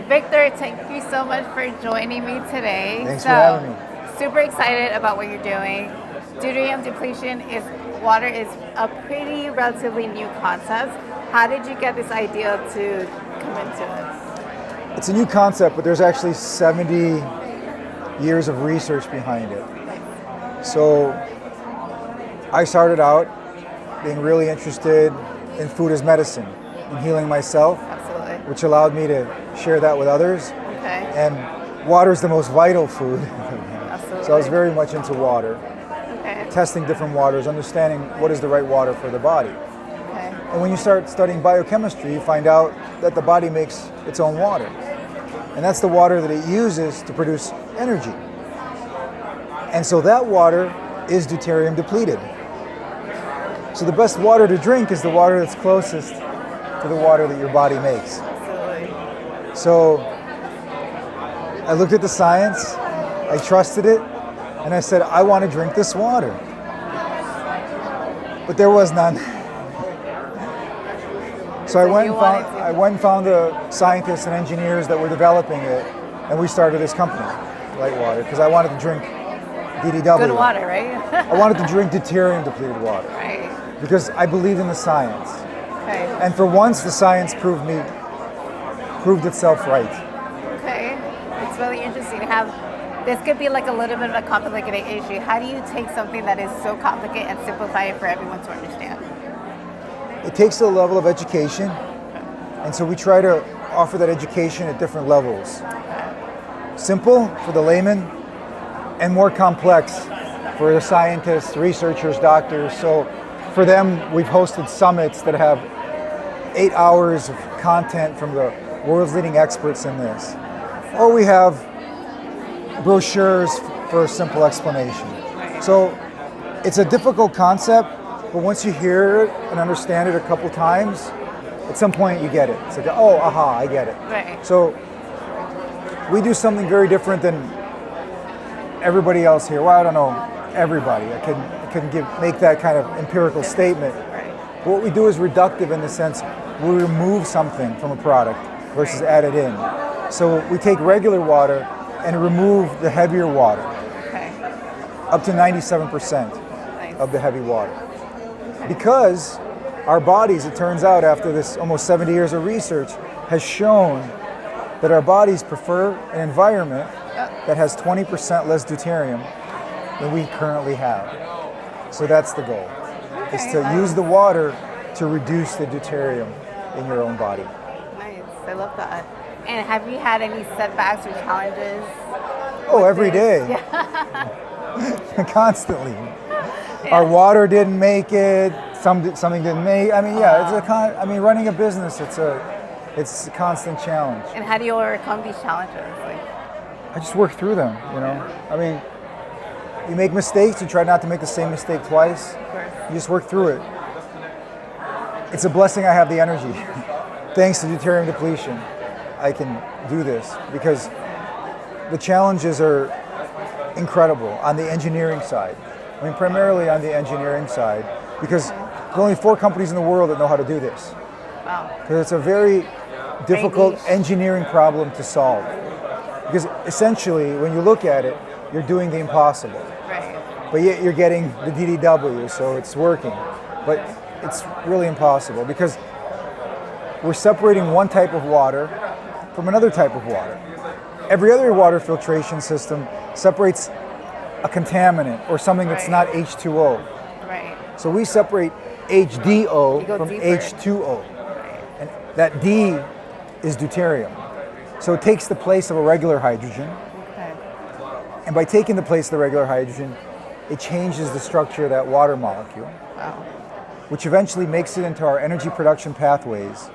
Victor, thank you so much for joining me today. Thanks for having me. Super excited about what you're doing. Deuterium depletion water is a pretty relatively new concept. How did you get this idea to come into it? It's a new concept, but there's actually 70 years of research behind it. So I started out being really interested in food as medicine, in healing myself, Absolutely. which allowed me to share that with others. Okay. And water is the most vital food. Absolutely. So I was very much into water, Okay. testing different waters, understanding what is the right water for the body. Okay. And when you start studying biochemistry, you find out that the body makes its own water. And that's the water that it uses to produce energy. And so that water is deuterium depleted. So the best water to drink is the water that's closest to the water that your body makes. Absolutely. So I looked at the science, I trusted it, and I said, I want to drink this water. But there was none. So I went and found the scientists and engineers that were developing it, and we started this company, Litewater, because I wanted to drink DDW. Good water, right? I wanted to drink deuterium depleted water Right. because I believed in the science. Okay. And for once, the science proved itself right. Okay. It's really interesting to have. This could be like a little bit of a complicated issue. How do you take something that is so complicated and simplify it for everyone to understand? It takes a level of education, and so we try to offer that education at different levels. Simple for the layman, and more complex for the scientists, researchers, doctors. So for them, we've hosted summits that have 8 hours of content from the world's leading experts in this. Or we have brochures for a simple explanation. So it's a difficult concept, but once you hear it and understand it a couple times, at some point you get it. It's like, oh, aha, I get it. Right. So we do something very different than everybody else here. Well, I don't know everybody. I couldn't make that kind of empirical statement. Right. But what we do is reductive in the sense we remove something from a product versus add it in. So we take regular water and remove the heavier water, Okay. up to 97% Nice. of the heavy water. Because our bodies, it turns out after this almost 70 years of research, has shown that our bodies prefer an environment that has 20% less deuterium than we currently have. So that's the goal, is to use the water to reduce the deuterium in your own body. Nice. I love that. And have you had any setbacks or challenges? Oh, every day. Yeah. Constantly. Our water didn't make it, something didn't make, I mean, yeah, running a business, it's a constant challenge. And how do you overcome these challenges? I just work through them, you know. I mean, you make mistakes, you try not to make the same mistake twice. Of course. You just work through it. It's a blessing I have the energy. Thanks to deuterium depletion, I can do this because the challenges are incredible on the engineering side. I mean, primarily on the engineering side, because there's only 4 companies in the world that know how to do this. Wow. Because it's a very difficult niche. engineering problem to solve. Because essentially, when you look at it, you're doing the impossible. Right. But yet you're getting the DDW, so it's working. But it's really impossible because we're separating one type of water from another type of water. Every other water filtration system separates a contaminant or something that's not H2O. Right. So we separate HDO You go from deeper. H2O. Right. And that D is deuterium. So it takes the place of a regular hydrogen. Okay. And by taking the place of the regular hydrogen, it changes the structure of that water molecule, Wow. which eventually makes it into our energy production pathways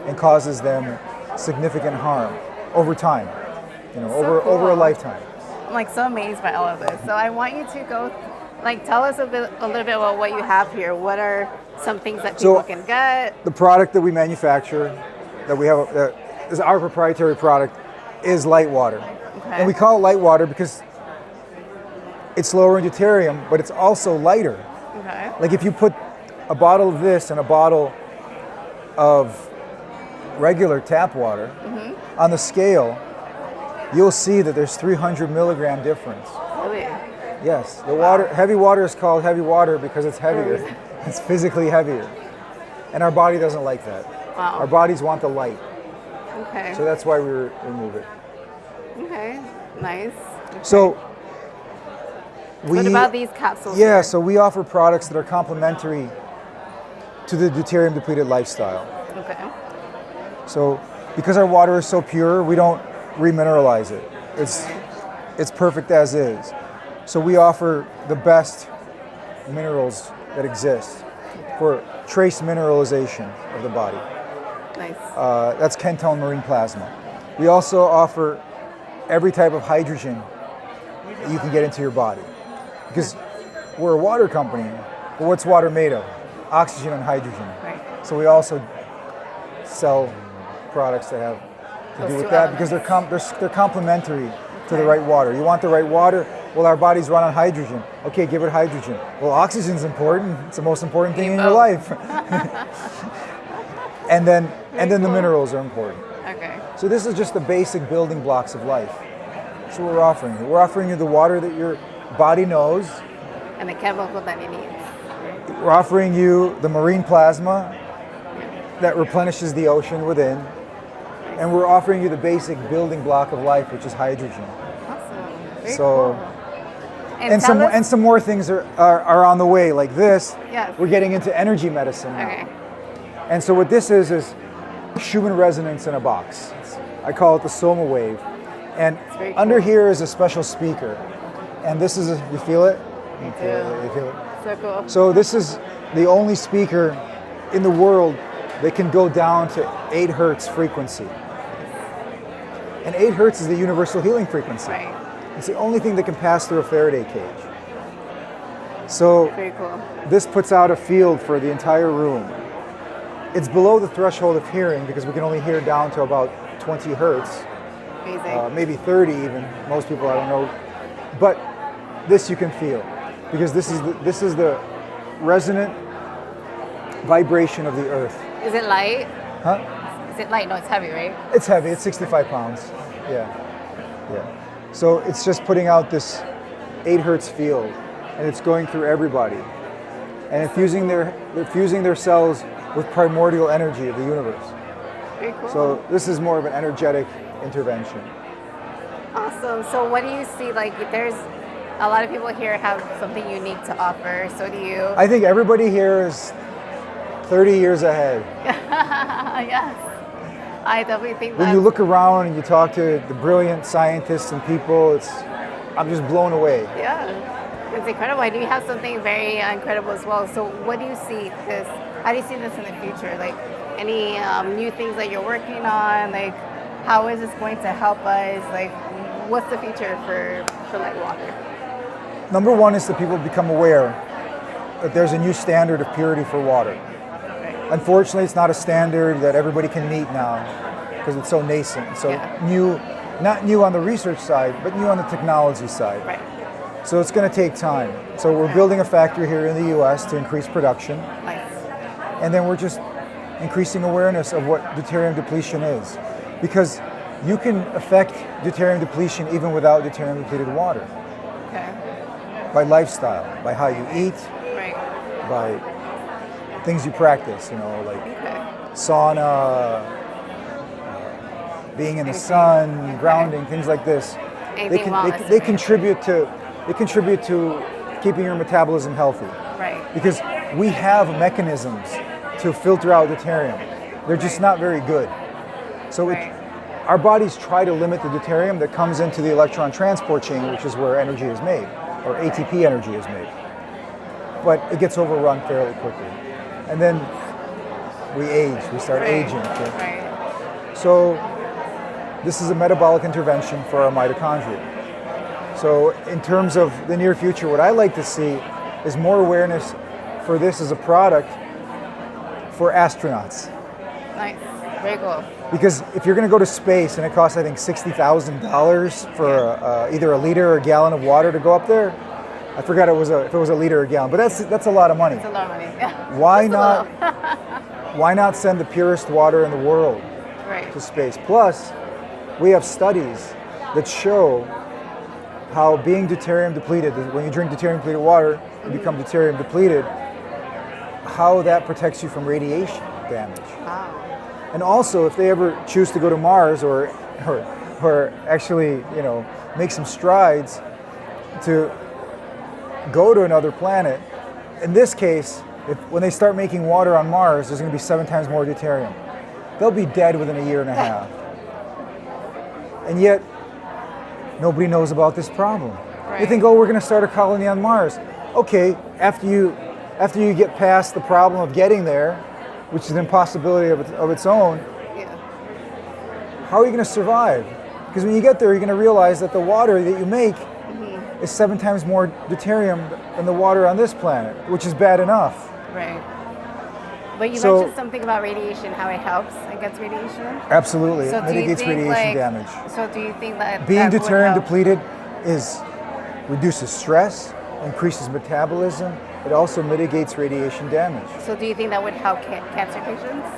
and causes them significant harm over time, you know, So over a cool. lifetime. I'm like so amazed by all of this. So I want you to go, tell us a little bit about what you have here. What are some things that people can get? The product that we manufacture, that we have, that is our proprietary product, is Litewater. Okay. And we call it Litewater because it's lower in deuterium, but it's also lighter. Okay. Like if you put a bottle of this and a bottle of regular tap water, on the scale, you'll see that there's 300 milligram difference. Really? Yes, the water, heavy water is called heavy water because it's heavier. It's physically heavier. And our body doesn't like that. Wow. Our bodies want the light. Okay. So that's why we remove it. Okay. Nice. So What about these capsules? Yeah, here? so we offer products that are complementary to the deuterium depleted lifestyle. Okay. So because our water is so pure, we don't remineralize it. It's perfect as is. So we offer the best minerals that exist for trace mineralization of the body. Nice. That's Kentone marine plasma. We also offer every type of hydrogen that you can get into your body. Because we're a water company, but what's water made of? Oxygen and hydrogen. Right. So we also sell products that have to do Those with two that because they're complementary to the right water. You want the right water? Well, our bodies run on hydrogen. Okay, give it hydrogen. Well, oxygen's important. It's the most important thing in your life. and then the minerals are important. Okay. So this is just the basic building blocks of life. That's what we're offering you. We're offering you the water that your body knows. And the chemical that it needs. We're offering you the marine plasma that replenishes the ocean within. And we're offering you the basic building block of life, which is hydrogen. Awesome. Very So, cool. and some more things are on the way, like this. Yes. We're getting into energy medicine now. Okay. And so what this is Schumann resonance in a box. I call it the Soma wave. And very under cool. here is a special speaker. And this is, you feel it? You feel it. You feel it. So cool. So this is the only speaker in the world that can go down to 8 hertz frequency. And 8 hertz is the universal healing frequency. Right. It's the only thing that can pass through a Faraday cage. So Very cool. this puts out a field for the entire room. It's below the threshold of hearing because we can only hear down to about 20 hertz, Amazing. maybe 30 even. Most people, I don't know. But this you can feel because this is the resonant vibration of the earth. Is it light? Huh? Is it light? No, it's heavy, right? It's heavy. It's 65 pounds. Yeah. So it's just putting out this 8 hertz field, and it's going through everybody, and they're fusing their cells with primordial energy of the universe. Very cool. So this is more of an energetic intervention. Awesome. So what do you see? Like, there's a lot of people here have something unique to offer. So do you? I think everybody here is 30 years ahead. Yes. I definitely think When that. you look around and you talk to the brilliant scientists and people, I'm just blown away. Yeah. It's incredible. And you have something very incredible as well. So what do you see this? How do you see this in the future? Like any new things that you're working on? Like how is this going to help us? Like what's the future for Litewater? Number one is that people become aware that there's a new standard of purity for water. Unfortunately, it's not a standard that everybody can meet now because it's so nascent. So new, not new on the research side, but new on the technology side. Right. So it's going to take time. So we're building a factory here in the US to increase production. Nice. And then we're just increasing awareness of what deuterium depletion is. Because you can affect deuterium depletion even without deuterium depleted water. Okay. By lifestyle, by how you eat, Right. by things you practice, like sauna, being in the sun, grounding, things like this. They contribute to keeping your metabolism healthy. Right. Because we have mechanisms to filter out deuterium. They're just not very good. So our bodies try to limit the deuterium that comes into the electron transport chain, which is where energy is made, or ATP energy is made. But it gets overrun fairly quickly. And then we age, we start aging. Okay? Right. So this is a metabolic intervention for our mitochondria. So in terms of the near future, what I like to see is more awareness for this as a product for astronauts. Nice. Very cool. Because if you're going to go to space and it costs, I think, $60,000 for either a liter or a gallon of water to go up there, I forgot if it was a liter or a gallon, but that's a lot of money. It's a lot of money. Yeah. Why not? Why not send the purest water in the world Right. to space. Plus, we have studies that show how being deuterium depleted, when you drink deuterium depleted water, you become deuterium depleted, how that protects you from radiation damage. Wow. And also, if they ever choose to go to Mars or actually, make some strides to go to another planet, in this case, when they start making water on Mars, there's going to be 7 times more deuterium. They'll be dead within a year and a half. And yet, nobody knows about this problem. Right. They think, oh, we're going to start a colony on Mars. Okay, after you get past the problem of getting there, which is an impossibility of its own, Yeah. how are you going to survive? Because when you get there, you're going to realize that the water that you make is 7 times more deuterium than the water on this planet, which is bad enough. Right. But you So- mentioned something about radiation, how it helps against radiation. Absolutely, So it do you mitigates think, radiation damage. So do you think that Being that would deuterium help? depleted reduces stress, increases metabolism. It also mitigates radiation damage. So do you think that would help cancer patients?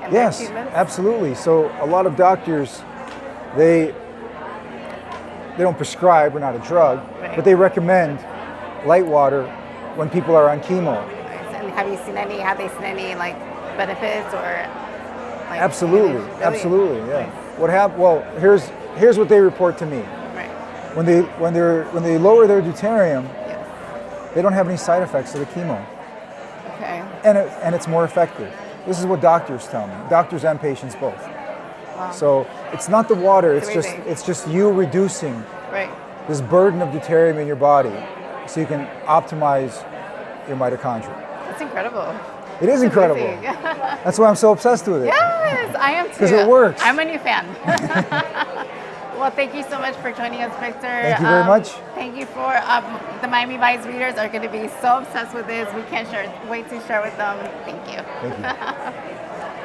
And Yes, their treatments? absolutely. So a lot of doctors, they don't prescribe, we're not a drug, Right. but they recommend light water when people are on chemo. And have they seen any like benefits or like Absolutely, really? absolutely, yeah. Nice. Well, here's what they report to me. Right. When they lower their deuterium, Yes. they don't have any side effects of the chemo, Okay. and it's more effective. This is what doctors tell me, doctors and patients both. Wow. So it's not the water; It's it's amazing. just you reducing Right. this burden of deuterium in your body, so you can optimize your mitochondria. That's incredible. It is incredible. Amazing. That's why I'm so obsessed with it. Yes, I am too. 'Cause it works. I'm a new fan. Well, thank you so much for joining us, Victor. Thank you very much. Thank you for the Miami Vice readers are going to be so obsessed with this. We can't wait to share with them. Thank you. Thank you.